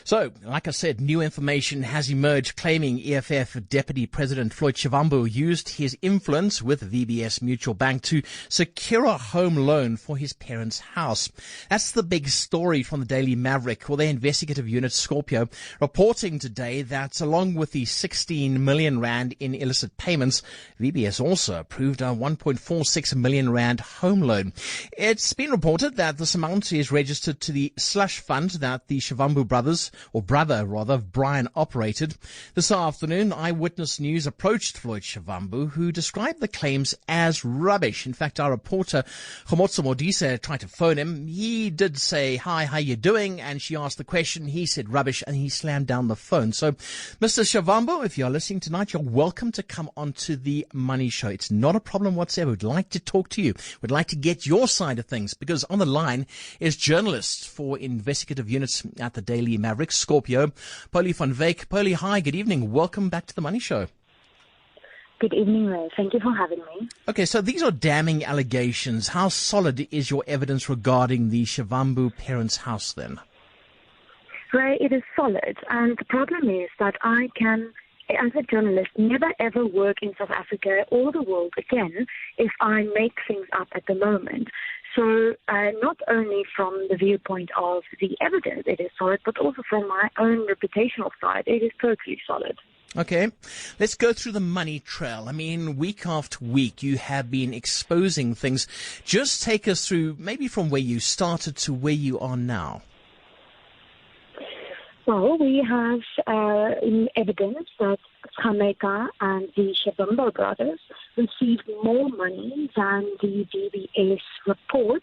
So, like I said, new information has emerged claiming EFF Deputy President Floyd Shivambu used his influence with VBS Mutual Bank to secure a home loan for his parents' house. That's the big story from the Daily Maverick, or their investigative unit Scorpio, reporting today that along with the 16 million rand in illicit payments, VBS also approved a 1.46 million rand home loan. It's been reported that this amount is registered to the slush fund that the Shivambu brothers, or brother rather, Brian, operated. This afternoon, Eyewitness News approached Floyd Shivambu, who described the claims as rubbish. In fact, our reporter, Khomotso Modise, tried to phone him. He did say, "Hi, how you doing?" And she asked the question. He said rubbish, and he slammed down the phone. So, Mr. Shivambu, if you're listening tonight, you're welcome to come onto the Money Show. It's not a problem whatsoever. We'd like to talk to you. We'd like to get your side of things, because on the line is journalist for investigative units at the Daily Maverick, Scorpio, Poli van Wyk. Poli, hi, good evening. Welcome back to the Money Show. Good evening, Ray. Thank you for having me. Okay, so these are damning allegations. How solid is your evidence regarding the Shivambu parents' house then? Ray, it is solid. And the problem is that I can, as a journalist, never ever work in South Africa or the world again if I make things up at the moment. So not only from the viewpoint of the evidence it is solid, but also from my own reputational side, it is totally solid. Okay, let's go through the money trail. I mean, week after week, you have been exposing things. Just take us through maybe from where you started to where you are now. Well, we have evidence that Jamaica and the Shivambu brothers received more money than the VBS report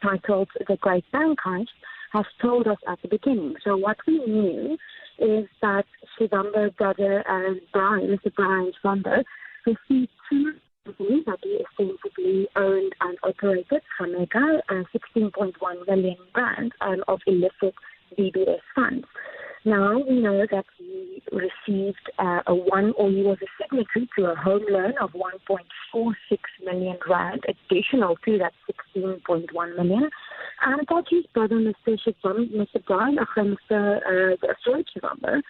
titled The Great Bank Heist has told us at the beginning. So what we knew is that Shivambu brother Brian, Mr. Brian Shivambu, received two companies that he ostensibly owned and operated, Jamaica, 16.1 million rand of illicit VBS funds. Now we know that he received he was a signatory to a home loan of 1.46 million rand, additional to that 16.1 million, and that his brother, Mr. Brian, Mr. Floyd Shivambu,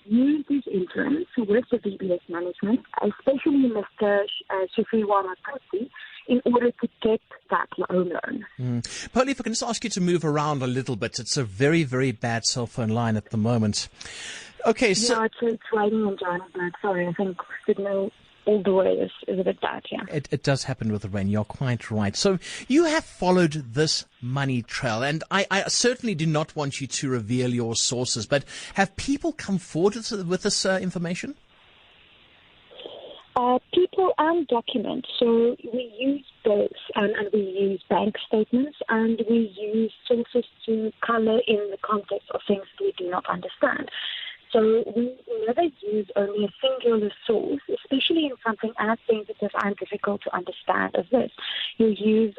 used his influence with the VBS management, especially Mr. Shifriwana Poti, in order to get that home loan. Poli, if I can just ask you to move around a little bit. It's a very, very bad cell phone line at the moment. Okay, so... Yeah, it's raining in Johannesberg. Sorry, I think signal all the way is a bit bad, yeah. It does happen with the rain. You're quite right. So you have followed this money trail, and I certainly do not want you to reveal your sources, but have people come forward with this information? People and documents. So we use both, and we use bank statements, and we use sources to color in the context of things we do not understand. So we never use only a singular source, especially in something as sensitive and difficult to understand as this. You use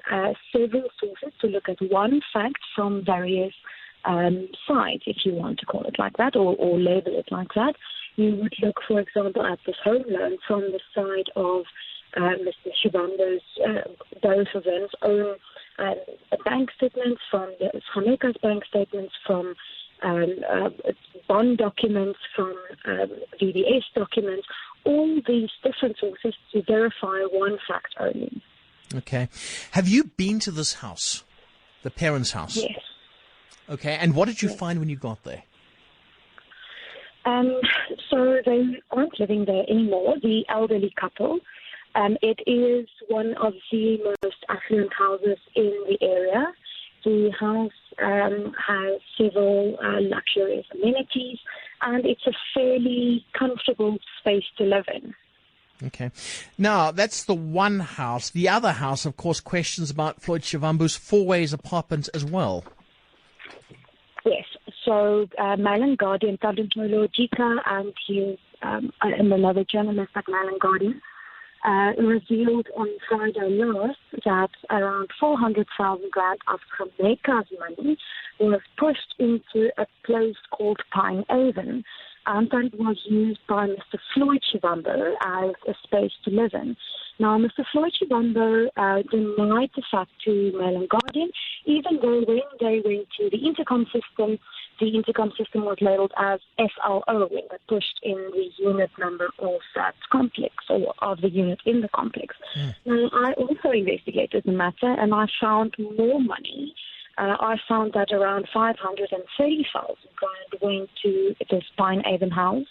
several sources to look at one fact from various sides, if you want to call it like that, or label it like that. You would look, for example, at this home loan from the side of Mr. Shivambu's, both of them's own bank statements, from the Jamaica's bank statements, from bond documents, from VBS documents, all these different sources to verify one fact only. Okay. Have you been to this house, the parents' house? Yes. Okay, and what did you find when you got there? So they aren't living there anymore, the elderly couple. It is one of the most affluent houses in the area. The house has several luxurious amenities, and it's a fairly comfortable space to live in. Okay. Now, that's the one house. The other house, of course, questions about Floyd Shivambu's four-ways apartment as well. Yes. So, Mail and Guardian, Tadumtolo Jika, and he, and another journalist at Mail and Guardian, revealed on Friday last that around 400,000 rand of Jamaica's money was pushed into a place called Pine Haven, and that was used by Mr. Floyd Shivambu as a space to live in. Now, Mr. Floyd Shivambu denied the fact to Mail and Guardian, even though when they went to the intercom system the intercom system was labeled as SLO when they pushed in the unit number of that complex or of the unit in the complex. Now, I also investigated the matter and I found more money. I found that around 530,000 rand went to this Pine Haven house,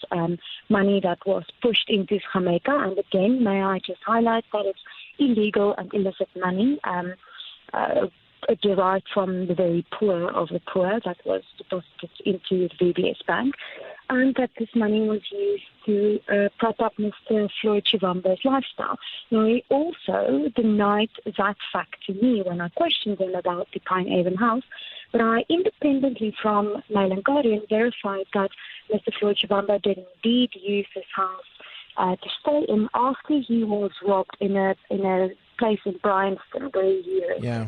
money that was pushed into Jamaica. And again, may I just highlight that it's illegal and illicit money derived from the very poor of the poor that was deposited into the VBS Bank, and that this money was used to prop up Mr. Floyd Shivambu's lifestyle. Now, he also denied that fact to me when I questioned him about the Pine Haven house, but I, independently from Mail and Guardian, verified that Mr. Floyd Shivambu did indeed use this house to stay in after he was robbed in a place in Bryanston where he lived. Yeah.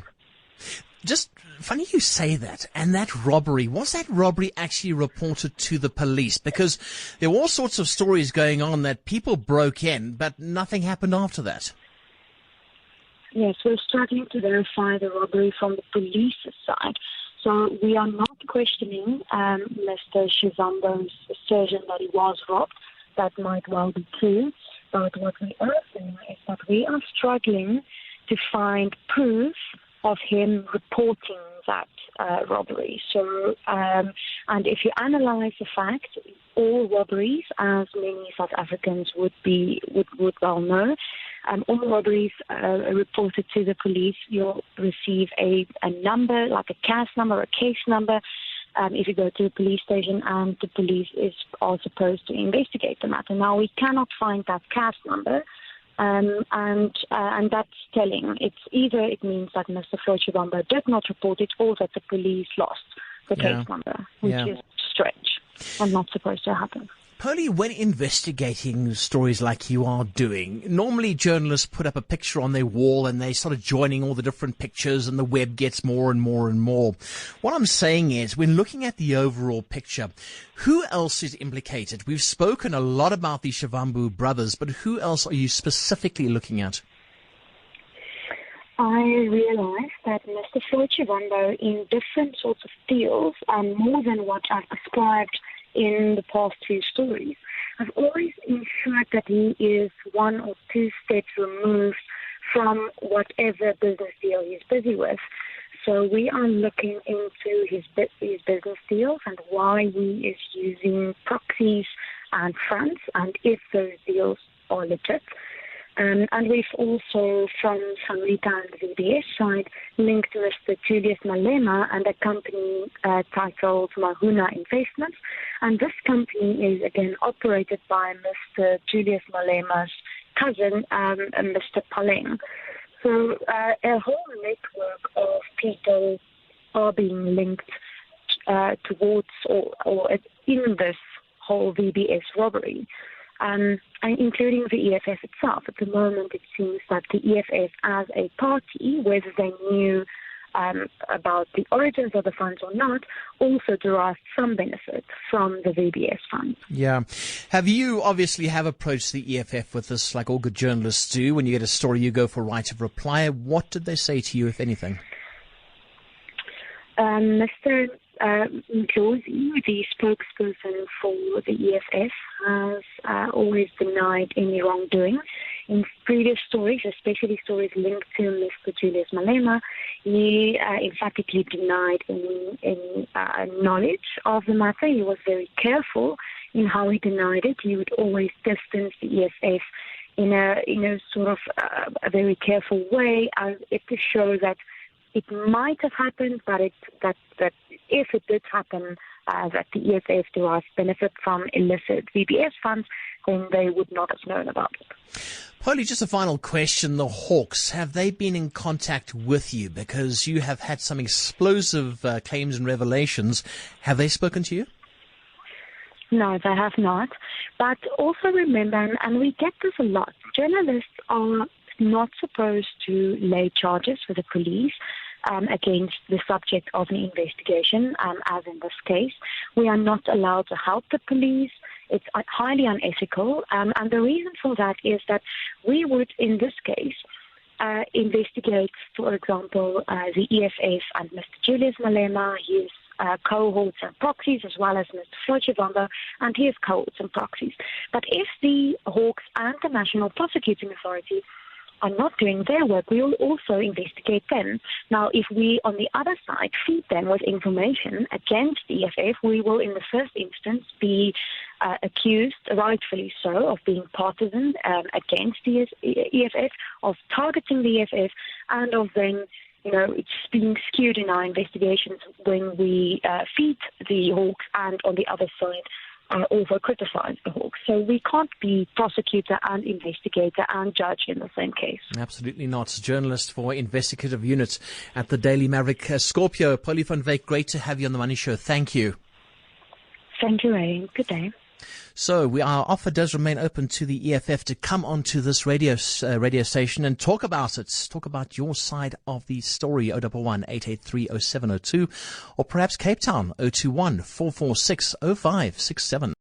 Just funny you say that. And that robbery, was that robbery actually reported to the police? Because there were all sorts of stories going on that people broke in, but nothing happened after that. Yes, we're struggling to verify the robbery from the police's side. So we are not questioning Mr. Shivambu's assertion that he was robbed. That might well be true. But what we are saying is that we are struggling to find proof of him reporting that robbery. So, and if you analyze the fact, all robberies, as many South Africans would well know, all robberies reported to the police, you'll receive a number, like a CAS number or a case number, if you go to the police station, and the police are supposed to investigate the matter. Now, we cannot find that CAS number. And that's telling. It's either it means that Mr. Floyd Shivambu did not report it, or that the police lost the case number, which is strange and not supposed to happen. Poli, when investigating stories like you are doing, normally journalists put up a picture on their wall and they start joining all the different pictures and the web gets more and more and more. What I'm saying is, when looking at the overall picture, who else is implicated? We've spoken a lot about the Shivambu brothers, but who else are you specifically looking at? I realized that Mr. Floyd Shivambu, in different sorts of deals, and more than what I've described in the past two stories, I've always ensured that he is one or two steps removed from whatever business deal he's busy with. So we are looking into his business deals and why he is using proxies and fronts, and if those deals are legit. And we've also, from Samrita and the VBS side, linked Mr. Julius Malema and a company titled Mahuna Investments. And this company is, again, operated by Mr. Julius Malema's cousin, Mr. Paleng. So a whole network of people are being linked towards or in this whole VBS robbery. Including the EFF itself. At the moment, it seems that the EFF as a party, whether they knew about the origins of the funds or not, also derived some benefit from the VBS funds. Yeah. You obviously have approached the EFF with this, like all good journalists do. When you get a story, you go for right of reply. What did they say to you, if anything? Mr. Ndlozi, the spokesperson for the EFF, has always denied any wrongdoing. In previous stories, especially stories linked to Mr. Julius Malema, he emphatically denied any knowledge of the matter. He was very careful in how he denied it. He would always distance the EFF in a sort of a very careful way, to show that it might have happened, but that if it did happen, that the EFF derived benefit from illicit VBS funds, then they would not have known about it. Poli, just a final question. The Hawks, have they been in contact with you? Because you have had some explosive claims and revelations. Have they spoken to you? No, they have not. But also remember, and we get this a lot, journalists are not supposed to lay charges with the police against the subject of an investigation, as in this case. We are not allowed to help the police. It's highly unethical. And the reason for that is that we would, in this case, investigate, for example, the EFF and Mr. Julius Malema, his cohorts and proxies, as well as Mr. Floyd Shivambu and his cohorts and proxies. But if the Hawks and the National Prosecuting Authority are not doing their work, we will also investigate them. Now, if we, on the other side, feed them with information against the EFF, we will, in the first instance, be accused, rightfully so, of being partisan against the EFF, of targeting the EFF, and of then, it's being skewed in our investigations when we feed the Hawks and, on the other side, also criticize the Hawks. So we can't be prosecutor and investigator and judge in the same case. Absolutely not. Journalist for investigative unit at the Daily Maverick, Scorpio, Poli van Wyk, great to have you on the Money Show. Thank you. Thank you, Ray. Good day. So our offer does remain open to the EFF to come onto this radio station and talk about it. Talk about your side of the story. 011-883-0702, or perhaps Cape Town 021-446-0567.